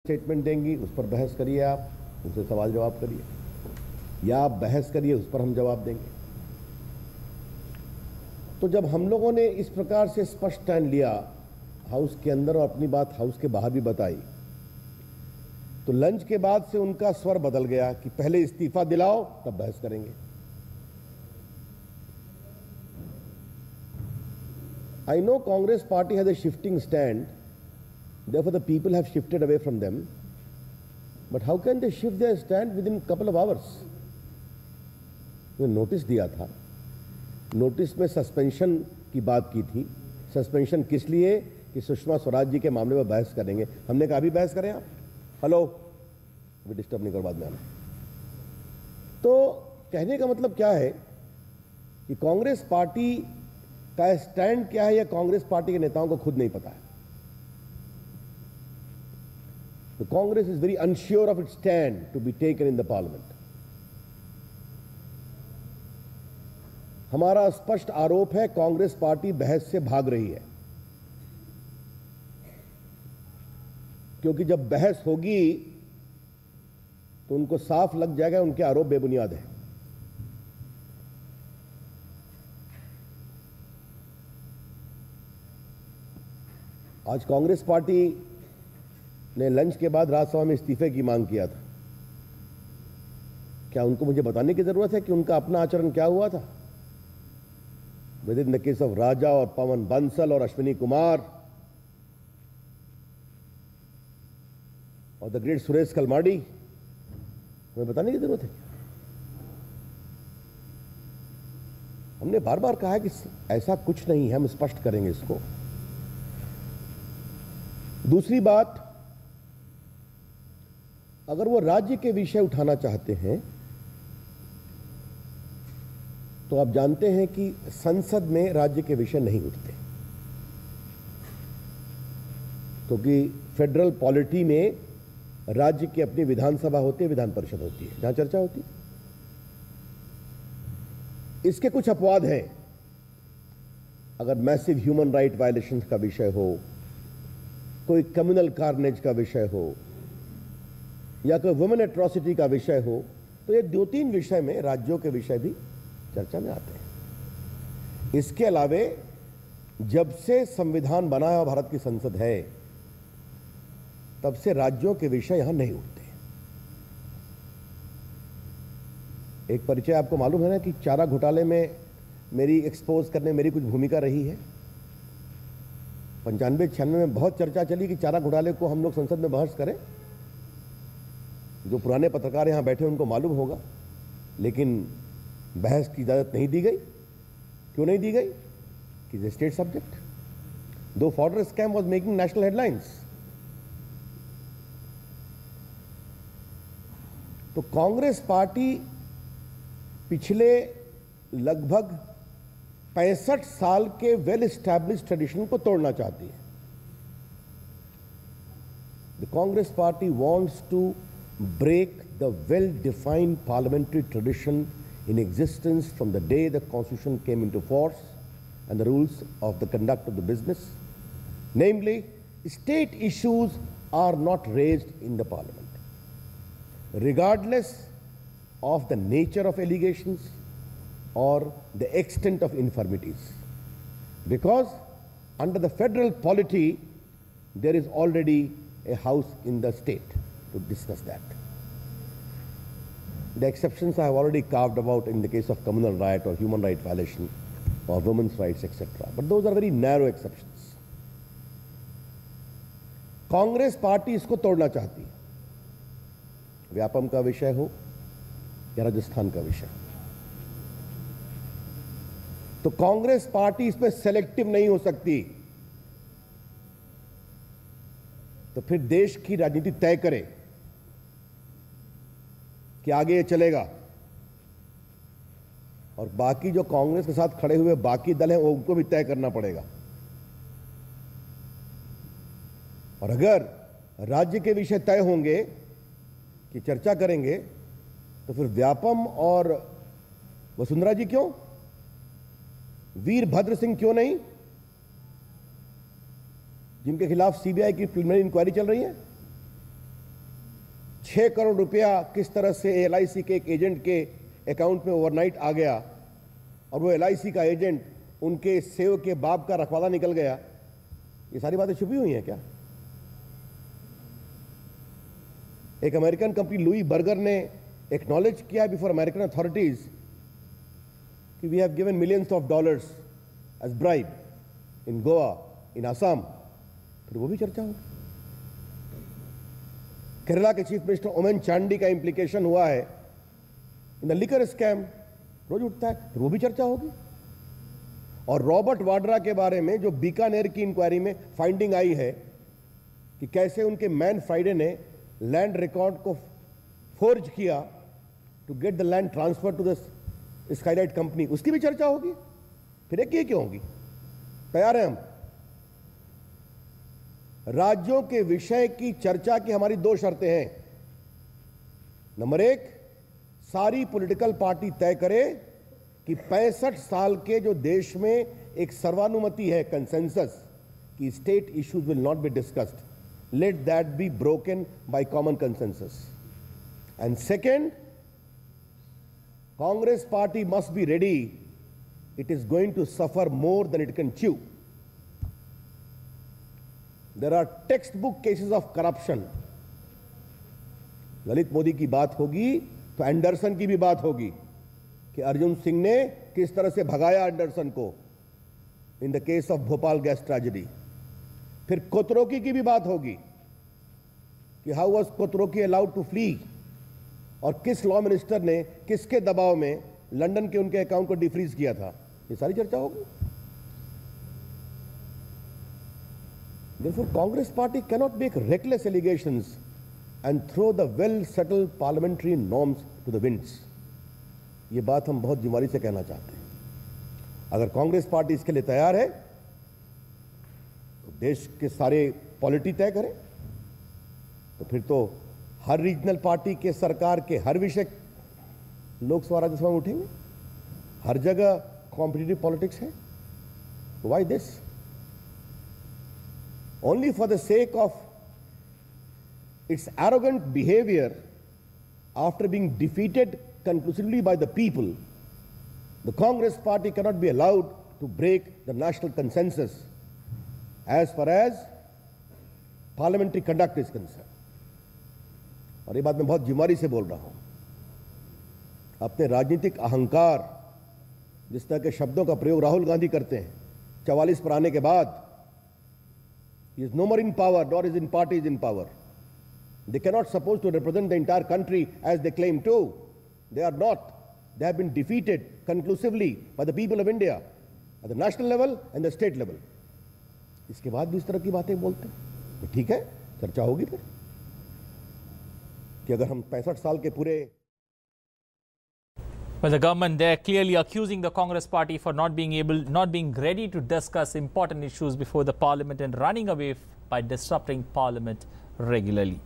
Statement देंगी, उस पर बहस करिए, आप उनसे सवाल जवाब करिए, या आप बहस करिए, उस पर हम जवाब देंगे। तो जब हम लोगों ने इस प्रकार से स्पष्ट स्टैंड लिया हाउस के अंदर और अपनी बात हाउस के बाहर भी बताई, तो लंच के बाद से उनका स्वर बदल गया कि पहले इस्तीफा दिलाओ तब बहस करेंगे। I know Congress party has a shifting stand, therefore the people have shifted away from them. But how can they shift their stand within a couple of hours? Notice दिया था, नोटिस में सस्पेंशन की बात की थी। Suspension किस लिए? कि सुषमा स्वराज जी के मामले में बहस करेंगे। हमने कहा अभी बहस करें आप? हेलो, अभी डिस्टर्ब नहीं करो, बाद में आना। तो कहने का मतलब क्या है कि कांग्रेस पार्टी का स्टैंड क्या है, या कांग्रेस पार्टी के नेताओं को खुद नहीं पता है। The Congress is very unsure of its stand to be taken in the parliament. हमारा स्पष्ट आरोप है कांग्रेस पार्टी बहस से भाग रही है, क्योंकि जब बहस होगी तो उनको साफ लग जाएगा उनके आरोप बेबुनियाद हैं। आज कांग्रेस पार्टी ने लंच के बाद राज्यसभा में इस्तीफे की मांग किया था। क्या उनको मुझे बताने की जरूरत है कि उनका अपना आचरण क्या हुआ था? Within the case of Raja और पवन बंसल और अश्विनी कुमार और द ग्रेट सुरेश कलमाडी, हमें बताने की जरूरत है? हमने बार बार कहा है कि ऐसा कुछ नहीं है, हम स्पष्ट करेंगे इसको। दूसरी बात, अगर वो राज्य के विषय उठाना चाहते हैं तो आप जानते हैं कि संसद में राज्य के विषय नहीं उठते, क्योंकि फेडरल पॉलिटी में राज्य की अपनी विधानसभा होती है, विधान परिषद होती है, जहां चर्चा होती है। इसके कुछ अपवाद हैं। अगर मैसिव ह्यूमन राइट वायलेशंस का विषय हो, कोई कम्युनल कार्नेज का विषय हो, या कोई वुमेन एट्रॉसिटी का विषय हो, तो ये 2-3 विषय में राज्यों के विषय भी चर्चा में आते हैं। इसके अलावे जब से संविधान बना है और भारत की संसद है, तब से राज्यों के विषय यहां नहीं उठते। एक परिचय आपको मालूम है ना कि चारा घोटाले में मेरी एक्सपोज करने मेरी कुछ भूमिका रही है। 95-96 में बहुत चर्चा चली कि चारा घोटाले को हम लोग संसद में बहस करें। जो पुराने पत्रकार यहां बैठे उनको मालूम होगा, लेकिन बहस की इजाजत नहीं दी गई। क्यों नहीं दी गई? कि स्टेट सब्जेक्ट। दो fodder scam was making national headlines. तो कांग्रेस पार्टी पिछले लगभग 65 साल के वेल एस्टैब्लिश्ड ट्रेडिशन को तोड़ना चाहती है। The Congress party wants to break the well-defined parliamentary tradition in existence from the day the Constitution came into force and the rules of the conduct of the business. Namely, state issues are not raised in the parliament, regardless of the nature of allegations or the extent of infirmities. Because under the federal polity, there is already a house in the state to discuss that. The exceptions I have already carved about in the case of communal riot or human right violation or women's rights, etc. But those are very narrow exceptions. Congress party इसको तोड़ना चाहती है, व्यापम का विषय हो या राजस्थान का विषय। तो कांग्रेस पार्टी इसमें सेलेक्टिव नहीं हो सकती। तो फिर देश की राजनीति तय करे कि आगे ये चलेगा, और बाकी जो कांग्रेस के साथ खड़े हुए बाकी दल हैं उनको भी तय करना पड़ेगा। और अगर राज्य के विषय तय होंगे कि चर्चा करेंगे, तो फिर व्यापम और वसुंधरा जी क्यों, वीरभद्र सिंह क्यों नहीं, जिनके खिलाफ सीबीआई की प्रिलिमिनरी इंक्वायरी चल रही है? 6 करोड़ रुपया किस तरह से LIC के एक एजेंट के अकाउंट में ओवरनाइट आ गया और वो LIC का एजेंट उनके सेव के बाप का रखवाला निकल गया, ये सारी बातें छुपी हुई हैं क्या? एक अमेरिकन कंपनी लुई बर्गर ने एक्नॉलेज किया बिफोर अमेरिकन अथॉरिटीज कि we have given millions of dollars as bribe in Goa, in Assam, फिर वो भी चर्चा होगी। केरला के चीफ मिनिस्टर ओमेन चांडी का इंप्लीकेशन हुआ है इन द लिकर स्कैम, रोज उठता है, फिर वो भी चर्चा होगी। और रॉबर्ट वाड्रा के बारे में जो बीकानेर की इंक्वायरी में फाइंडिंग आई है कि कैसे उनके मैन फ्राइडे ने लैंड रिकॉर्ड को फोर्ज किया to get the land transfer to the Skylight company, उसकी भी चर्चा होगी। फिर एक ये क्यों होगी? तैयार हैं हम। राज्यों के विषय की चर्चा की हमारी 2 शर्तें हैं। नंबर 1, सारी पॉलिटिकल पार्टी तय करे कि 65 साल के जो देश में एक सर्वानुमति है, कंसेंसस, कि state issues will not be discussed, let that be broken by common consensus. And second, Congress party must be ready. It is going to suffer more than it can chew. There are textbook cases of corruption. Lalit Modi की बात होगी तो Anderson की भी बात होगी कि अर्जुन सिंह ने किस तरह से भगाया एंडरसन को in the case of Bhopal gas tragedy. फिर कोतरोकी की भी बात होगी कि how was Quattrocchi allowed to flee, और किस लॉ मिनिस्टर ने किसके दबाव में लंदन के उनके अकाउंट को डिफ्रीज किया था, ये सारी चर्चा होगी। Therefore, Congress party cannot make reckless allegations and throw the well-settled parliamentary norms to the winds. ये बात हम बहुत जिम्मेदारी से कहना चाहते हैं। अगर कांग्रेस पार्टी इसके लिए तैयार है तो देश के सारे पॉलिटी तय करें, तो फिर तो हर रीजनल पार्टी के सरकार के हर विषय लोकसभा राज्यसभा में उठेंगे। हर जगह कॉम्पिटिटिव पॉलिटिक्स है। Why this? Only for the sake of its arrogant behavior after being defeated conclusively by the people, the Congress party cannot be allowed to break the national consensus as far as parliamentary conduct is concerned. और ये बात मैं बहुत जिम्मेदारी से बोल रहा हूं। अपने राजनीतिक अहंकार, जिस तरह के शब्दों का प्रयोग राहुल गांधी करते हैं 44 पर आने के बाद, he is no more in power, nor is in party is in power. They cannot supposed to represent the entire country as they claim to. They are not. They have been defeated conclusively by the people of India at the national level and the state level. इसके बाद भी इस तरह की बातें बोलते हैं, तो ठीक है, चर्चा होगी फिर कि अगर हम 65 साल के पूरे। Well, the government there clearly accusing the Congress party for not being ready to discuss important issues before the parliament and running away by disrupting parliament regularly.